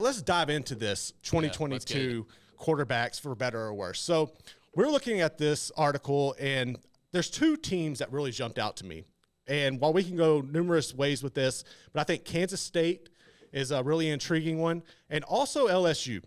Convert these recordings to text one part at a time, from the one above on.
let's dive into this 2022 quarterbacks for better or worse. So we're looking at this article, and there's two teams that really jumped out to me. And while we can go numerous ways with this, but I think Kansas State is a really intriguing one, and also LSU.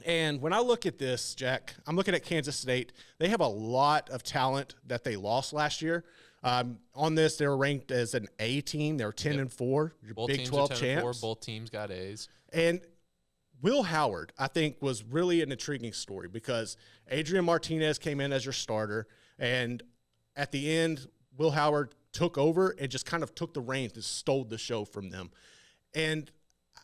And when I look at this, Jack, I'm looking at Kansas State. They have a lot of talent that they lost last year. On this, they were ranked as an A team. They were 10-4, both Big teams 12 are 10-4, champs. both teams got A's. And Will Howard, I think, was really an intriguing story because Adrian Martinez came in as your starter, and at the end, Will Howard took over and just kind of took the reins and stole the show from them. And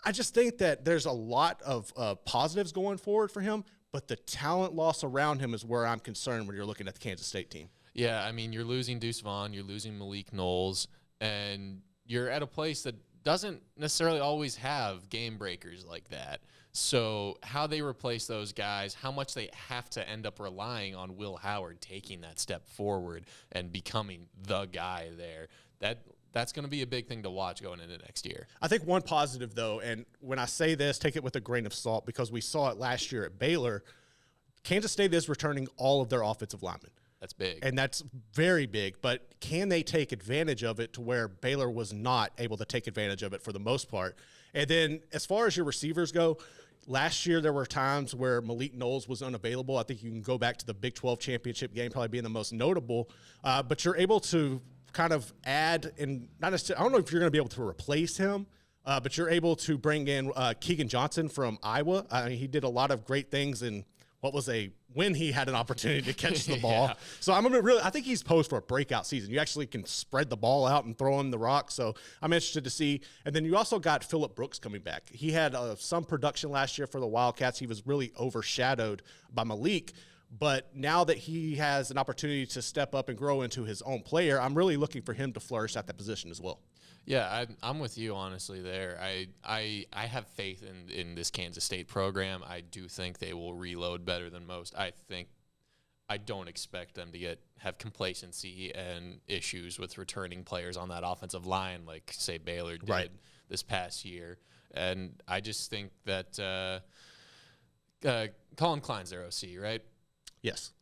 I just think that there's a lot of positives going forward for him, but the talent loss around him is where I'm concerned when you're looking at the Kansas State team. Yeah, I mean, you're losing Deuce Vaughn, you're losing Malik Knowles, and you're at a place that doesn't necessarily always have game breakers like that. So how they replace those guys, how much they have to end up relying on Will Howard taking that step forward and becoming the guy there, that's going to be a big thing to watch going into next year. I think one positive, though, and when I say this, take it with a grain of salt because we saw it last year at Baylor, Kansas State is returning all of their offensive linemen. That's big. And that's very big, but can they take advantage of it to where Baylor was not able to take advantage of it for the most part? And then as far as your receivers go, last year there were times where Malik Knowles was unavailable. I think you can go back to the Big 12 championship game probably being the most notable, but you're able to kind of add, and not necessarily, I don't know if you're going to be able to replace him, but you're able to bring in Keegan Johnson from Iowa. I mean, he did a lot of great things in when he had an opportunity to catch the ball. Yeah. So I think he's posed for a breakout season. You actually can spread the ball out and throw him the rock. So I'm interested to see. And then you also got Phillip Brooks coming back. He had some production last year for the Wildcats. He was really overshadowed by Malik. But now that he has an opportunity to step up and grow into his own player, I'm really looking for him to flourish at that position as well. Yeah, I'm with you honestly there. I have faith in this Kansas State program. I do think they will reload better than most. I don't expect them to have complacency and issues with returning players on that offensive line like, say, Baylor did this past year. And I just think that Colin Klein's their OC, right? Yes.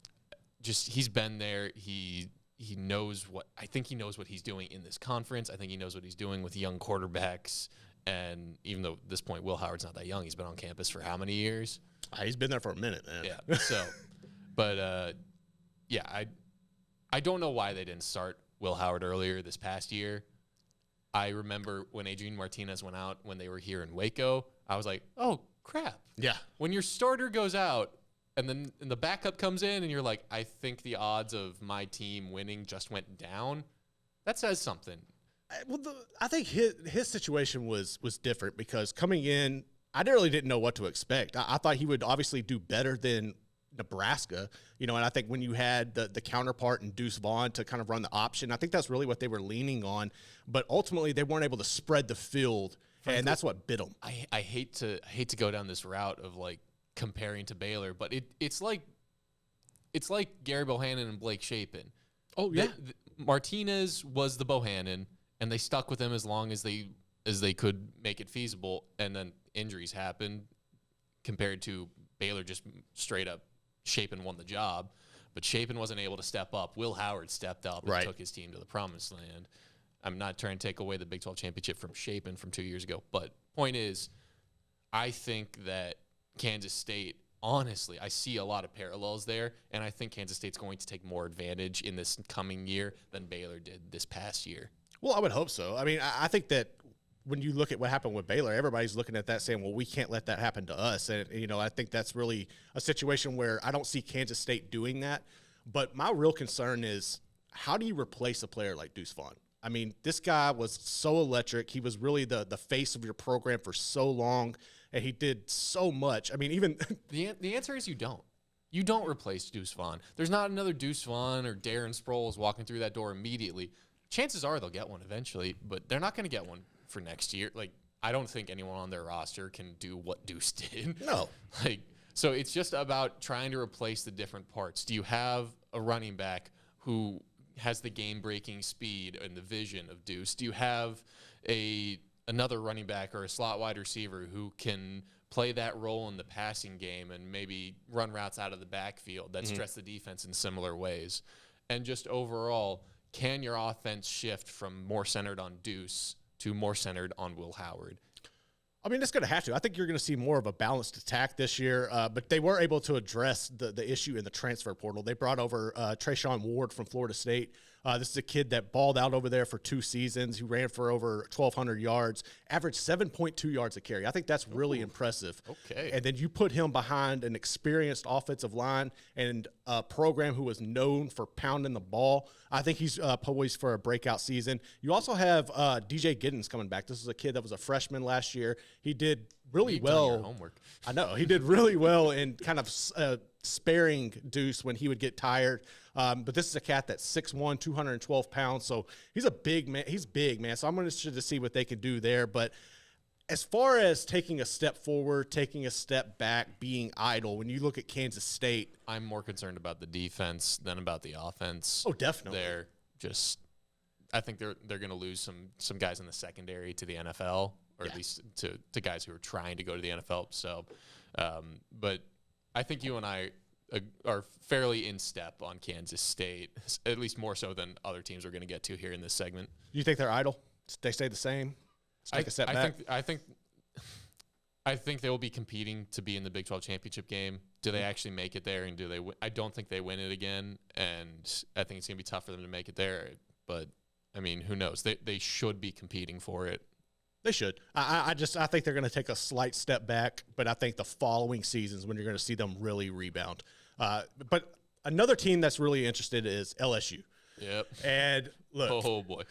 Just he's been there. He knows I think he knows what he's doing in this conference. I think he knows what he's doing with young quarterbacks. And even though at this point Will Howard's not that young, he's been on campus for how many years? He's been there for a minute, man. Yeah. So, but I don't know why they didn't start Will Howard earlier this past year. I remember when Adrian Martinez went out when they were here in Waco, I was like, oh crap. Yeah. When your starter goes out, and then the backup comes in, and you're like, I think the odds of my team winning just went down. That says something. Well, I think his situation was different because coming in, I really didn't know what to expect. I thought he would obviously do better than Nebraska, and I think when you had the counterpart and Deuce Vaughn to kind of run the option, I think that's really what they were leaning on. But ultimately, they weren't able to spread the field, and that's what bit them. I hate to go down this route of like comparing to Baylor, but it's like Gary Bohannon and Blake Shapen. Oh yeah, Martinez was the Bohannon, and they stuck with him as long as they could make it feasible, and then injuries happened. Compared to Baylor, just straight up, Shapen won the job, but Shapen wasn't able to step up. Will Howard stepped up and took his team to the promised land. I'm not trying to take away the Big 12 championship from Shapen from 2 years ago, but point is, I think that Kansas State, honestly, I see a lot of parallels there, and I think Kansas State's going to take more advantage in this coming year than Baylor did this past year. Well, I would hope so. I mean, I think that when you look at what happened with Baylor, everybody's looking at that saying, well, we can't let that happen to us. And, I think that's really a situation where I don't see Kansas State doing that. But my real concern is, how do you replace a player like Deuce Vaughn? I mean, this guy was so electric. He was really the face of your program for so long, and he did so much. I mean, even the answer is you don't. You don't replace Deuce Vaughn. There's not another Deuce Vaughn or Darren Sproles walking through that door immediately. Chances are they'll get one eventually, but they're not going to get one for next year. Like, I don't think anyone on their roster can do what Deuce did. No. So it's just about trying to replace the different parts. Do you have a running back who has the game-breaking speed and the vision of Deuce? Do you have another running back or a slot wide receiver who can play that role in the passing game and maybe run routes out of the backfield that stress the defense in similar ways. And just overall, can your offense shift from more centered on Deuce to more centered on Will Howard? I mean, it's going to have to. I think you're going to see more of a balanced attack this year, but they were able to address the issue in the transfer portal. They brought over Trayshawn Ward from Florida State. This is a kid that balled out over there for 2 seasons, who ran for over 1,200 yards, averaged 7.2 yards a carry. I think that's really impressive. Okay. And then you put him behind an experienced offensive line and a program who was known for pounding the ball. I think he's poised for a breakout season. You also have DJ Giddens coming back. This is a kid that was a freshman last year. He did really well. Your homework. I know. He did really well in kind of sparing Deuce when he would get tired. But this is a cat that's 6'1", 212 pounds. So he's a big man. He's big, man. So I'm interested to see what they can do there. But as far as taking a step forward, taking a step back, being idle, when you look at Kansas State, I'm more concerned about the defense than about the offense. Oh, definitely. I think they're going to lose some guys in the secondary to the NFL, or at least to guys who are trying to go to the NFL. So, but I think you and I are fairly in step on Kansas State, at least more so than other teams we're going to get to here in this segment. You think they're idle? They stay the same? Take a step back? I think they will be competing to be in the Big 12 championship game. Do they actually make it there, and do they? I don't think they win it again, and I think it's going to be tough for them to make it there. But I mean, who knows? They should be competing for it. They should. I think they're going to take a slight step back, but I think the following seasons when you're going to see them really rebound. But another team that's really interested is LSU. Yep. And look, oh boy,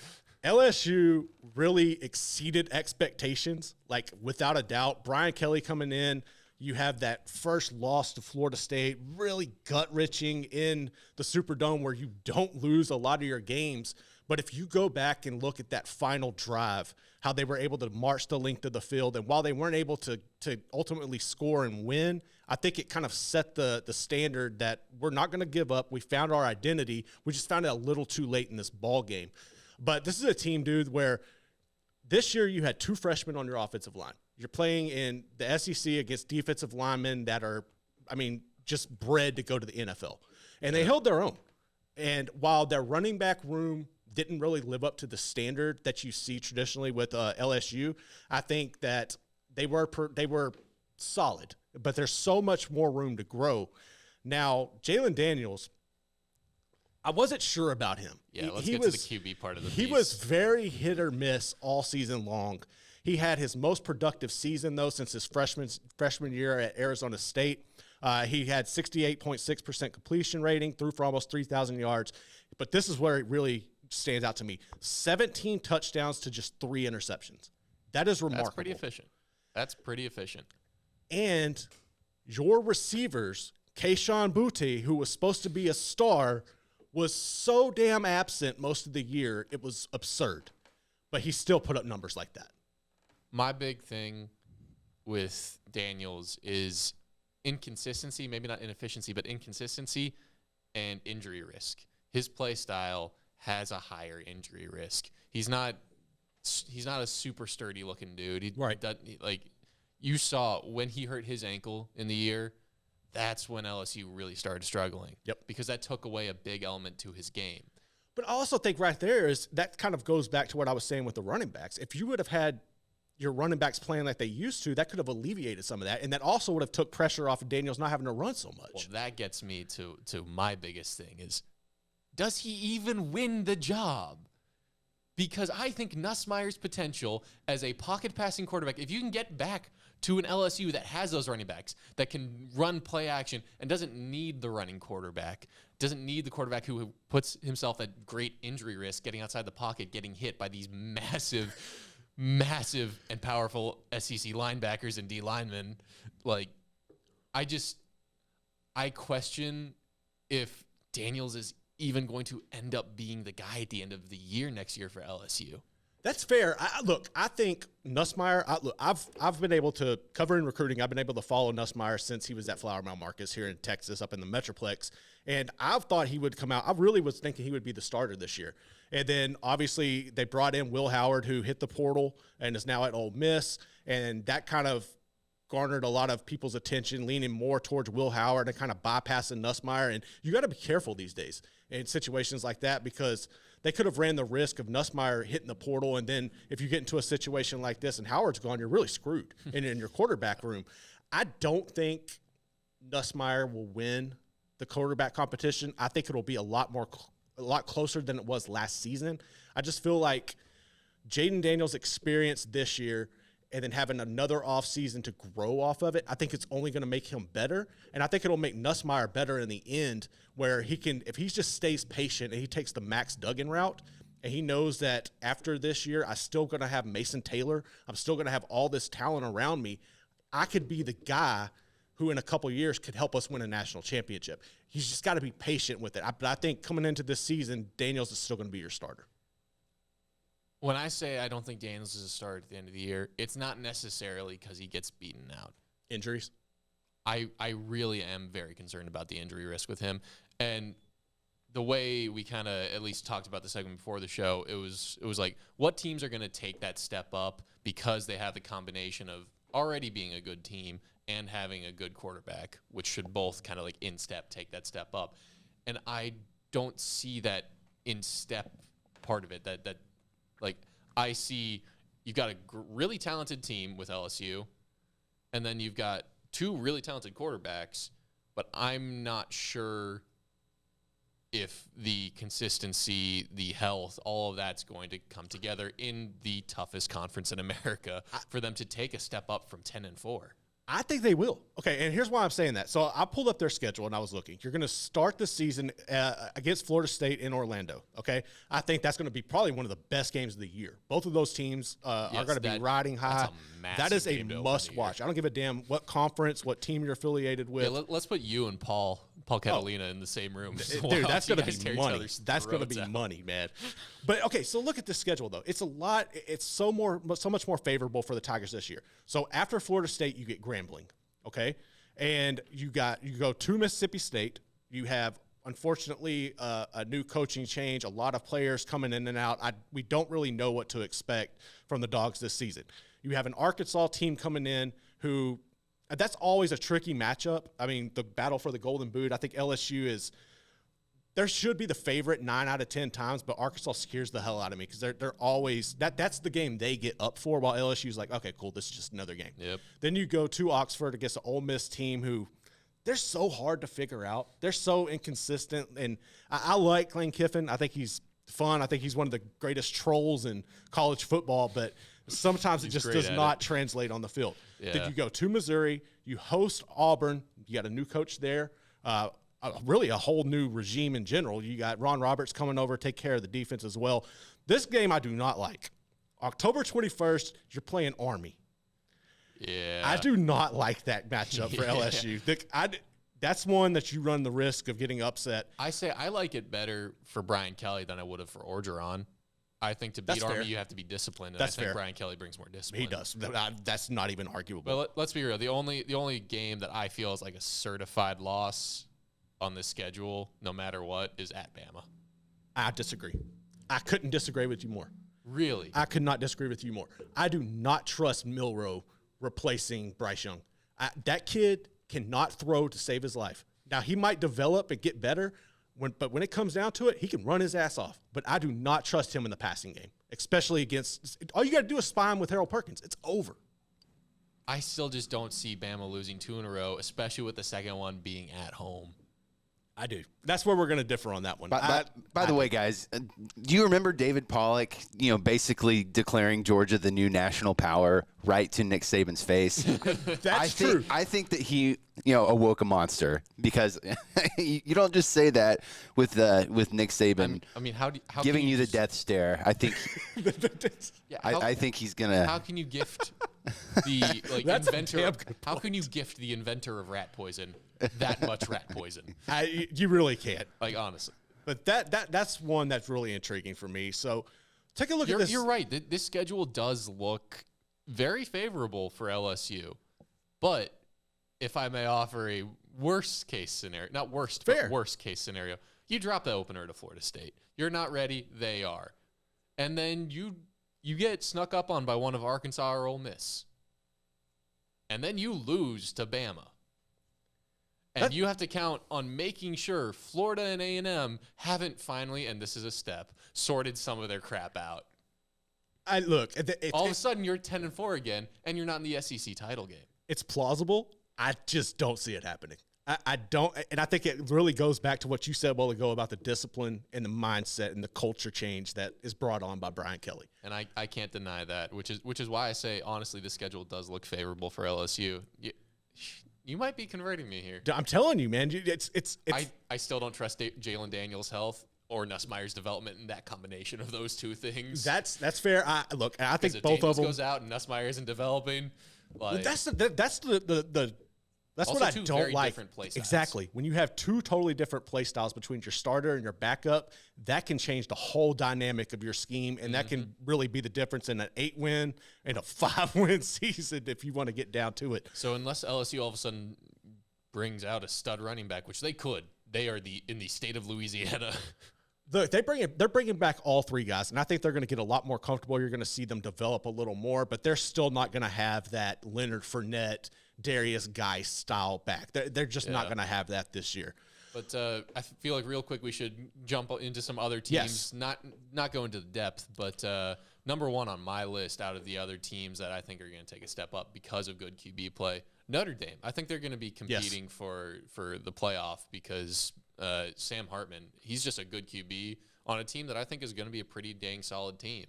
LSU really exceeded expectations, like without a doubt. Brian Kelly coming in, you have that first loss to Florida State, really gut-wrenching in the Superdome where you don't lose a lot of your games. But if you go back and look at that final drive, how they were able to march the length of the field, and while they weren't able to ultimately score and win, I think it kind of set the standard that we're not going to give up. We found our identity. We just found it a little too late in this ball game. But this is a team, dude, where this year you had 2 freshmen on your offensive line. You're playing in the SEC against defensive linemen that are, I mean, just bred to go to the NFL. And they held their own. And while their running back room didn't really live up to the standard that you see traditionally with LSU, I think that they were solid, but there's so much more room to grow. Now, Jayden Daniels, I wasn't sure about him. Yeah, let's get to the QB part of the piece. He was very hit or miss all season long. He had his most productive season, though, since his freshman year at Arizona State. He had 68.6% completion rating, threw for almost 3,000 yards. But this is where it really stands out to me. 17 touchdowns to just 3 interceptions. That is remarkable. That's pretty efficient. And your receivers, Kayshon Boutte, who was supposed to be a star, was so damn absent most of the year, it was absurd. But he still put up numbers like that. My big thing with Daniels is inconsistency, maybe not inefficiency, but inconsistency and injury risk. His play style has a higher injury risk. He's not a super sturdy looking dude. You saw when he hurt his ankle in the year, that's when LSU really started struggling. Yep. Because that took away a big element to his game. But I also think right there is that kind of goes back to what I was saying with the running backs. If you would have had your running backs playing like they used to, that could have alleviated some of that. And that also would have took pressure off of Daniels not having to run so much. Well, that gets me to my biggest thing is, does he even win the job? Because I think Nussmeier's potential as a pocket passing quarterback, if you can get back to an LSU that has those running backs, that can run play action and doesn't need the running quarterback, doesn't need the quarterback who puts himself at great injury risk, getting outside the pocket, getting hit by these massive and powerful SEC linebackers and D linemen. Like, I question if Daniels is even going to end up being the guy at the end of the year next year for LSU. That's fair. I think Nussmeier, I've been able to cover in recruiting. I've been able to follow Nussmeier since he was at Flower Mound Marcus here in Texas, up in the Metroplex. And I've thought he would come out. I really was thinking he would be the starter this year. And then obviously they brought in Will Howard, who hit the portal and is now at Ole Miss. And that kind of garnered a lot of people's attention, leaning more towards Will Howard and kind of bypassing Nussmeier. And you got to be careful these days in situations like that because they could have ran the risk of Nussmeier hitting the portal. And then if you get into a situation like this and Howard's gone, you're really screwed in your quarterback room. I don't think Nussmeier will win the quarterback competition. I think it'll be a lot closer than it was last season. I just feel like Jayden Daniels' experience this year and then having another offseason to grow off of it, I think it's only going to make him better. And I think it'll make Nussmeier better in the end where he can, if he just stays patient and he takes the Max Duggan route and he knows that after this year, I'm still going to have Mason Taylor, I'm still going to have all this talent around me, I could be the guy who in a couple years could help us win a national championship. He's just got to be patient with it. But I think coming into this season, Daniels is still going to be your starter. When I say I don't think Daniels is a starter at the end of the year, it's not necessarily because he gets beaten out. Injuries? I really am very concerned about the injury risk with him. And the way we kind of at least talked about the segment before the show, it was like what teams are going to take that step up because they have the combination of already being a good team and having a good quarterback, which should both kind of like in step take that step up. And I don't see that in step part of it. That like I see you've got a really talented team with LSU, and then you've got two really talented quarterbacks, but I'm not sure if the consistency, the health, all of that's going to come together in the toughest conference in America for them to take a step up from 10-4. I think they will. Okay, and here's why I'm saying that. So I pulled up their schedule and I was looking. You're going to start the season against Florida State in Orlando, okay? I think that's going to be probably one of the best games of the year. Both of those teams are going to be riding high. That is a must-watch. I don't give a damn what conference, what team you're affiliated with. Yeah, let's put you and Paul Catalina in the same room. Dude, that's going to be money. That's going to be money, man. But, okay, so look at the schedule, though. It's a lot. It's so much more favorable for the Tigers this year. So after Florida State, you get Grambling, okay? And you go to Mississippi State. You have, unfortunately, a new coaching change, a lot of players coming in and out. We don't really know what to expect from the Dogs this season. You have an Arkansas team coming in who – that's always a tricky matchup. I mean, the battle for the Golden Boot, I think LSU there should be the favorite 9 out of 10 times, but Arkansas scares the hell out of me because they're always that's the game they get up for, while LSU's like, okay, cool, this is just another game. Yep. Then you go to Oxford against an Ole Miss team who they're so hard to figure out. They're so inconsistent, and I like Lane Kiffin. I think he's fun. I think he's one of the greatest trolls in college football, but sometimes it just does not translate on the field. Yeah. Then you go to Missouri, you host Auburn, you got a new coach there, really a whole new regime in general. You got Ron Roberts coming over, take care of the defense as well. This game I do not like. October 21st, you're playing Army. Yeah. I do not like that matchup for LSU. That's one that you run the risk of getting upset. I say I like it better for Brian Kelly than I would have for Orgeron. I think to beat Army, you have to be disciplined, and I think Brian Kelly brings more discipline. He does. That's not even arguable. But let's be real. The only game that I feel is like a certified loss on this schedule, no matter what, is at Bama. I disagree. I couldn't disagree with you more. Really? I could not disagree with you more. I do not trust Milroe replacing Bryce Young. That kid cannot throw to save his life. Now, he might develop and get better, but when it comes down to it, he can run his ass off. But I do not trust him in the passing game, especially against – all you got to do is spy him with Harold Perkins. It's over. I still just don't see Bama losing 2 in a row, especially with the second one being at home. I do. That's where we're going to differ on that one. By the way, guys, do you remember David Pollack, basically declaring Georgia the new national power right to Nick Saban's face? That's true. I think that he, awoke a monster because you don't just say that with Nick Saban. How giving you the death stare? I think. I think he's gonna. How can you gift the inventor? How can you gift the inventor of rat poison that much rat poison? You really can't. Honestly. But that's one that's really intriguing for me. So take a look at this. You're right. This schedule does look very favorable for LSU. But if I may offer a worst case scenario, not worst, but worst case scenario, you drop the opener to Florida State. You're not ready. They are. And then you get snuck up on by one of Arkansas or Ole Miss. and then you lose to Bama. And you have to count on making sure Florida and A&M haven't finally, and this is a step, sorted some of their crap out. All of a sudden, you're 10-4 again, and you're not in the SEC title game. It's plausible. I just don't see it happening. I don't, and I think it really goes back to what you said a while ago about the discipline and the mindset and the culture change that is brought on by Brian Kelly. And I can't deny that, which is why I say, honestly, the schedule does look favorable for LSU. You might be converting me here. I'm telling you, man. I still don't trust Jalen Daniels' health or Nussmeier's development in that combination of those two things. That's fair. I think if both Daniels of them goes out and Nussmeier isn't developing. Like, that's also what I two don't very like. different play styles. Exactly. When you have two totally different play styles between your starter and your backup, that can change the whole dynamic of your scheme, and that can really be the difference in an 8-win and a 5-win season if you want to get down to it. So unless LSU all of a sudden brings out a stud running back, which they could, they are in the state of Louisiana. They're bringing back all three guys, and I think they're going to get a lot more comfortable. You're going to see them develop a little more, but they're still not going to have that Leonard Fournette, Darius Guy style back. They're just not going to have that this year. But I feel like real quick we should jump into some other teams. Yes. Not go into the depth, but number one on my list out of the other teams that I think are going to take a step up because of good QB play, Notre Dame. I think they're going to be competing for the playoff because Sam Hartman, he's just a good QB on a team that I think is going to be a pretty dang solid team.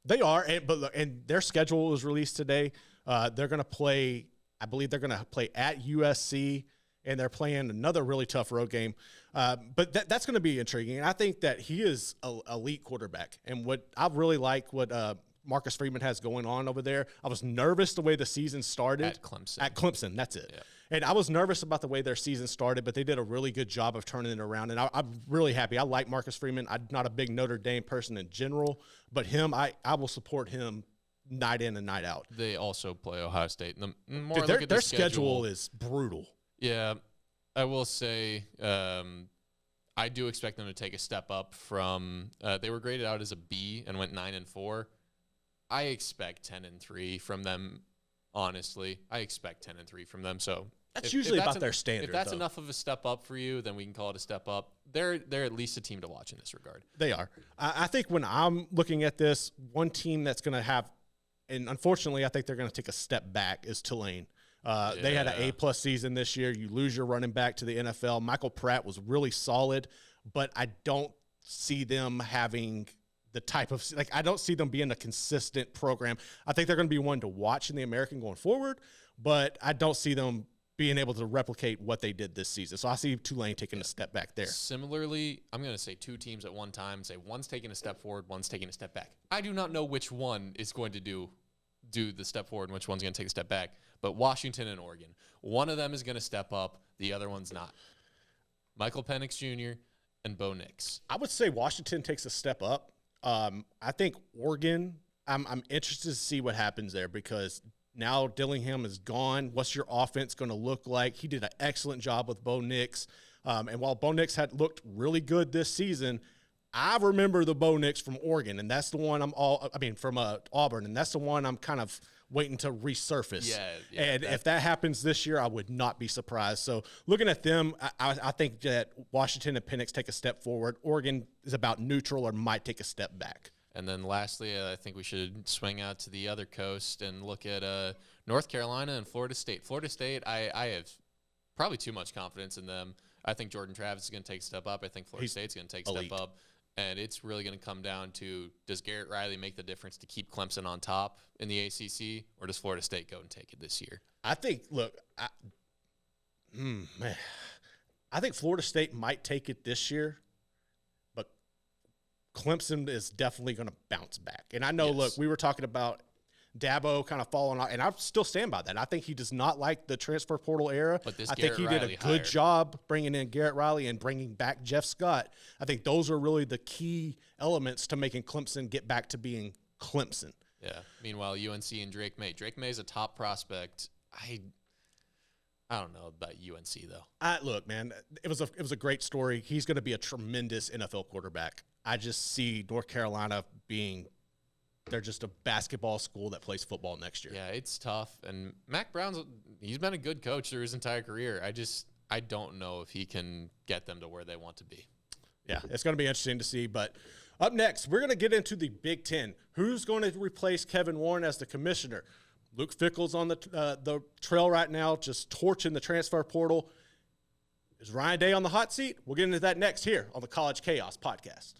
They are, and their schedule was released today. They're going to play. I believe they're going to play at USC, and they're playing another really tough road game. But that's going to be intriguing. And I think that he is an elite quarterback. And what I really like what Marcus Freeman has going on over there. I was nervous the way the season started. At Clemson, that's it. Yeah. And I was nervous about the way their season started, but they did a really good job of turning it around. And I'm really happy. I like Marcus Freeman. I'm not a big Notre Dame person in general, but him, I will support him night in and night out. They also play Ohio State. And their schedule is brutal. Yeah, I will say I do expect them to take a step up from they were graded out as a B and went 9-4. I expect 10-3 from them. Honestly, I expect 10-3 from them. So that's usually about their standard. If that's enough of a step up for you, then we can call it a step up. They're at least a team to watch in this regard. They are. I think when I'm looking at this, one team that's going to have, and unfortunately, I think they're going to take a step back is Tulane. They had an A+ season this year. You lose your running back to the NFL. Michael Pratt was really solid, but I don't see them having the type of – I don't see them being a consistent program. I think they're going to be one to watch in the American going forward, but I don't see them being able to replicate what they did this season. So I see Tulane taking a step back there. Similarly, I'm going to say two teams at one time. Say one's taking a step forward, one's taking a step back. I do not know which one is going to do the step forward and which one's going to take a step back, but Washington and Oregon. One of them is going to step up. The other one's not. Michael Penix Jr. and Bo Nix. I would say Washington takes a step up. I think Oregon, I'm interested to see what happens there because now Dillingham is gone. What's your offense going to look like? He did an excellent job with Bo Nix. And while Bo Nix had looked really good this season, I remember the Bo Nix from Oregon, and that's the one from Auburn, and that's the one I'm kind of waiting to resurface. Yeah, and if that happens this year, I would not be surprised. So looking at them, I think that Washington and Penix take a step forward. Oregon is about neutral or might take a step back. And then lastly, I think we should swing out to the other coast and look at North Carolina and Florida State. Florida State, I have probably too much confidence in them. I think Jordan Travis is going to take a step up. I think Florida State's going to take a step up. And it's really going to come down to, does Garrett Riley make the difference to keep Clemson on top in the ACC, or does Florida State go and take it this year? I think, I think Florida State might take it this year, but Clemson is definitely going to bounce back. And I know, Yes. Look, we were talking about Dabo kind of falling off, and I still stand by that. I think he does not like the transfer portal era. But I think he did a good job bringing in Garrett Riley and bringing back Jeff Scott. I think those are really the key elements to making Clemson get back to being Clemson. Yeah. Meanwhile, UNC and Drake May. Drake May is a top prospect. I don't know about UNC though. Look, man, it was a great story. He's going to be a tremendous NFL quarterback. I just see North Carolina being Yeah. they're just a basketball school that plays football next year. Yeah, it's tough. And Mac he's been a good coach through his entire career. I don't know if he can get them to where they want to be. Yeah, it's going to be interesting to see. But up next, we're going to get into the Big Ten. Who's going to replace Kevin Warren as the commissioner? Luke Fickell's on the trail right now, just torching the transfer portal. Is Ryan Day on the hot seat? We'll get into that next here on the College Chaos Podcast.